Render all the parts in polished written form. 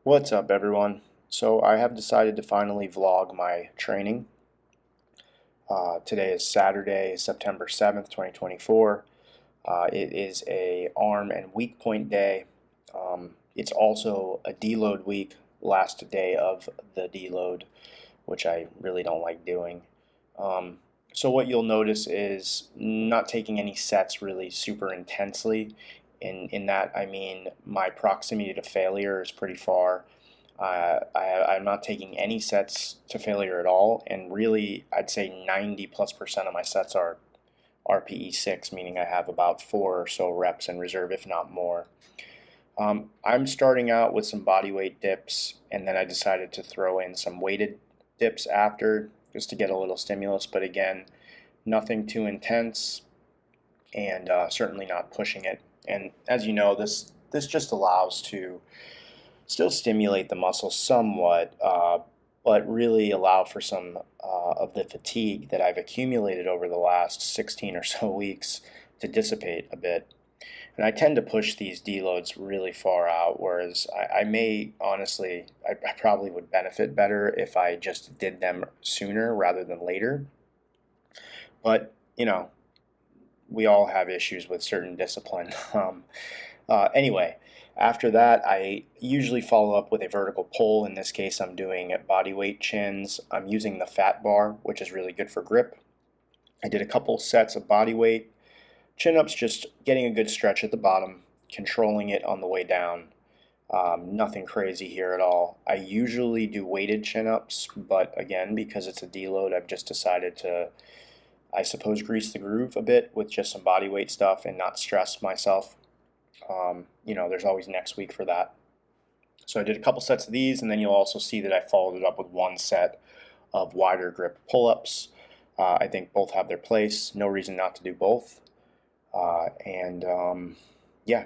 What's up, everyone? So I have decided to finally vlog my training. Today is Saturday, September 7th, 2024. It is a arm and weak point day. It's also a deload week, last day of the deload, which I really don't like doing. So what you'll notice is not taking any sets really super intensely. In that, I mean my proximity to failure is pretty far. I'm not taking any sets to failure at all, and really I'd say 90+% of my sets are RPE 6, meaning I have about 4 or so reps in reserve, if not more. I'm starting out with some body weight dips, and then I decided to throw in some weighted dips after, just to get a little stimulus, but again, nothing too intense, and certainly not pushing it. And as you know, this just allows to still stimulate the muscle somewhat, but really allow for some of the fatigue that I've accumulated over the last 16 or so weeks to dissipate a bit. And I tend to push these deloads really far out, whereas I may honestly, I probably would benefit better if I just did them sooner rather than later. But, we all have issues with certain discipline. Anyway, after that, I usually follow up with a vertical pull. In this case, I'm doing body weight chins. I'm using the fat bar, which is really good for grip. I did a couple sets of body weight chin-ups, just getting a good stretch at the bottom, controlling it on the way down. Nothing crazy here at all. I usually do weighted chin-ups, but again, because it's a deload, I've just decided to, I suppose, grease the groove a bit with just some body weight stuff and not stress myself. There's always next week for that. So I did a couple sets of these, and then you'll also see that I followed it up with one set of wider grip pull-ups. I think both have their place. No reason not to do both. Yeah.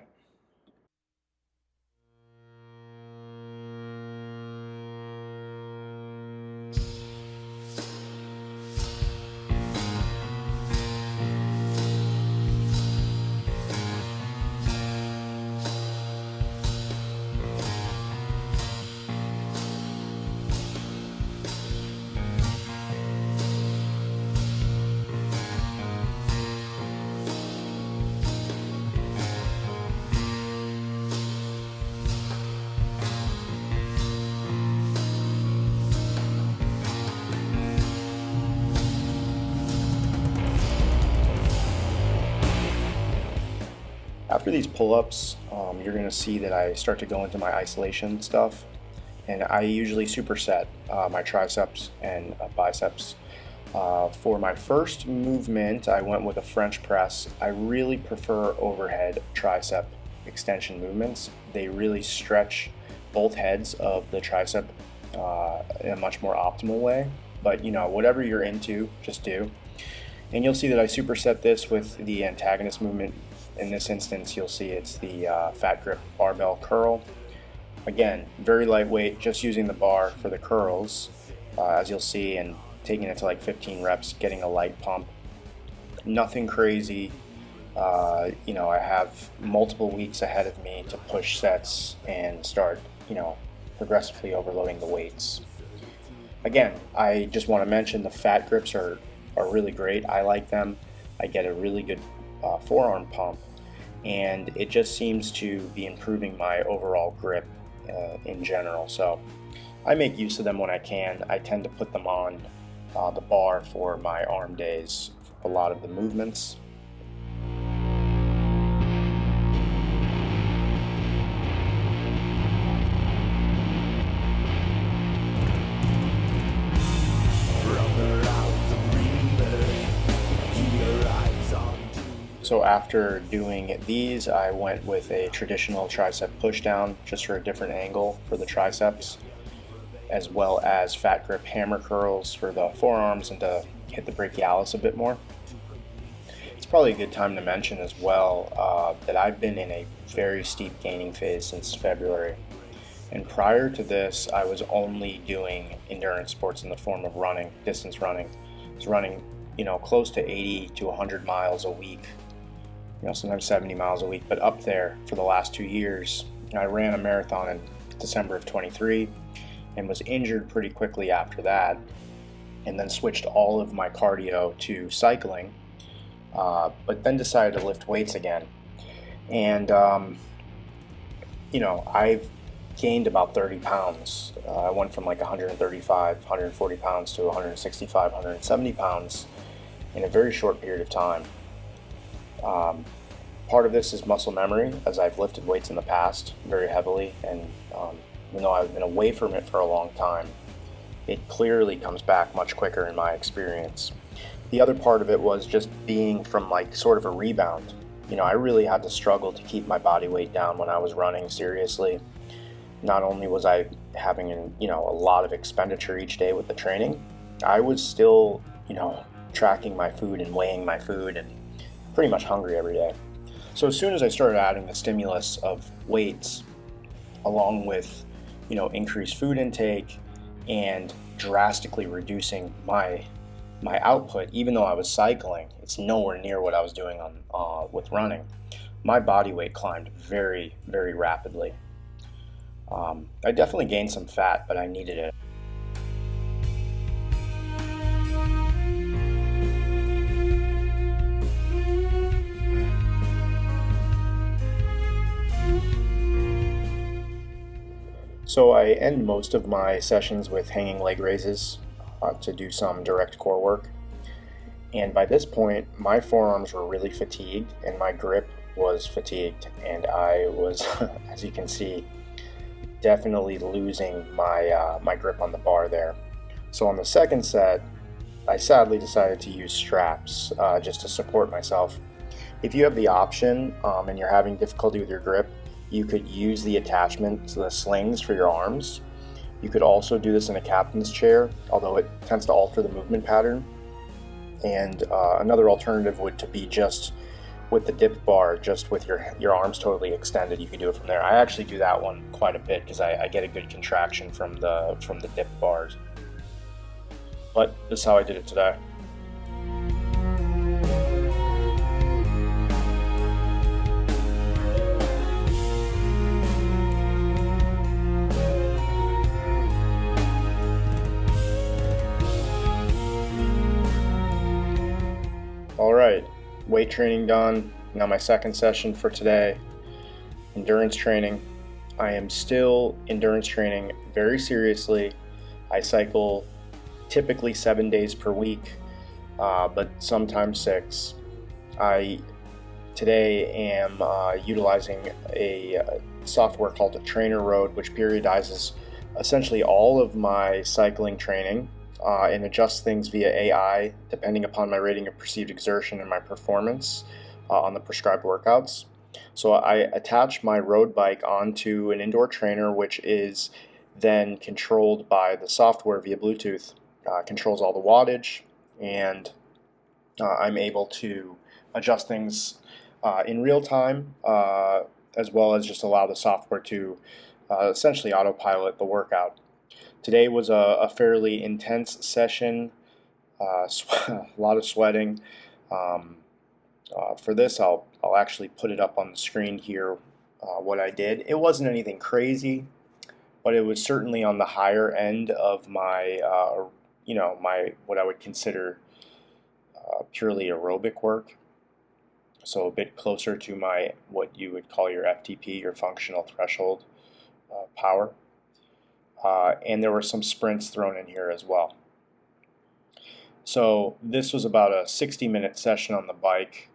After these pull-ups, you're going to see that I start to go into my isolation stuff, and I usually superset my triceps and biceps. For my first movement, I went with a French press. I really prefer overhead tricep extension movements. They really stretch both heads of the tricep in a much more optimal way. But whatever you're into, just do. And you'll see that I superset this with the antagonist movement. In this instance, you'll see it's the fat grip barbell curl. Again, very lightweight, just using the bar for the curls, as you'll see, and taking it to like 15 reps, getting a light pump. Nothing crazy. I have multiple weeks ahead of me to push sets and start, progressively overloading the weights. Again, I just want to mention the fat grips are really great. I like them. I get a really good forearm pump, and it just seems to be improving my overall grip in general. So I make use of them when I can. I tend to put them on the bar for my arm days for a lot of the movements. So after doing these, I went with a traditional tricep pushdown, just for a different angle for the triceps, as well as fat grip hammer curls for the forearms and to hit the brachialis a bit more. It's probably a good time to mention as well that I've been in a very steep gaining phase since February. And prior to this, I was only doing endurance sports in the form of running, distance running. I was running, close to 80 to 100 miles a week. Sometimes 70 miles a week, but up there for the last 2 years. I ran a marathon in December of 23, and was injured pretty quickly after that, and then switched all of my cardio to cycling, but then decided to lift weights again. And I've gained about 30 pounds. I went from like 135, 140 pounds to 165, 170 pounds in a very short period of time. Part of this is muscle memory, as I've lifted weights in the past very heavily, and even though I've been away from it for a long time, it clearly comes back much quicker in my experience. The other part of it was just being from like sort of a rebound. I really had to struggle to keep my body weight down when I was running seriously. Not only was I having a lot of expenditure each day with the training, I was still tracking my food and weighing my food and pretty much hungry every day. So as soon as I started adding the stimulus of weights, along with increased food intake and drastically reducing my output, even though I was cycling, it's nowhere near what I was doing with running. My body weight climbed very, very rapidly. I definitely gained some fat, but I needed it. So I end most of my sessions with hanging leg raises to do some direct core work. And by this point, my forearms were really fatigued and my grip was fatigued. And I was, as you can see, definitely losing my grip on the bar there. So on the second set, I sadly decided to use straps just to support myself. If you have the option and you're having difficulty with your grip, you could use the attachment to the slings for your arms. You could also do this in a captain's chair, although it tends to alter the movement pattern. And another alternative would to be just with the dip bar, just with your arms totally extended. You could do it from there. I actually do that one quite a bit because I get a good contraction from the dip bars. But this is how I did it today. All right, weight training done. Now my second session for today, endurance training. I am still endurance training very seriously. I cycle typically 7 days per week, but sometimes 6. I today am utilizing a software called a Trainer Road, which periodizes essentially all of my cycling training and adjust things via AI depending upon my rating of perceived exertion and my performance on the prescribed workouts. So I attach my road bike onto an indoor trainer, which is then controlled by the software via Bluetooth. Controls all the wattage, and I'm able to adjust things in real time, as well as just allow the software to essentially autopilot the workout. Today was a fairly intense session, a lot of sweating. For this, I'll actually put it up on the screen here, what I did. It wasn't anything crazy, but it was certainly on the higher end of my, my what I would consider purely aerobic work. So a bit closer to my what you would call your FTP, your functional threshold power. And there were some sprints thrown in here as well. So this was about a 60-minute session on the bike,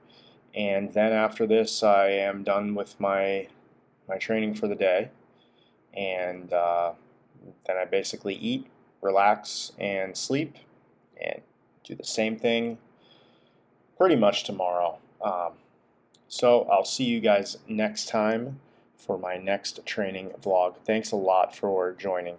and then after this I am done with my training for the day, and then I basically eat, relax, and sleep, and do the same thing pretty much tomorrow. So I'll see you guys next time for my next training vlog. Thanks a lot for joining.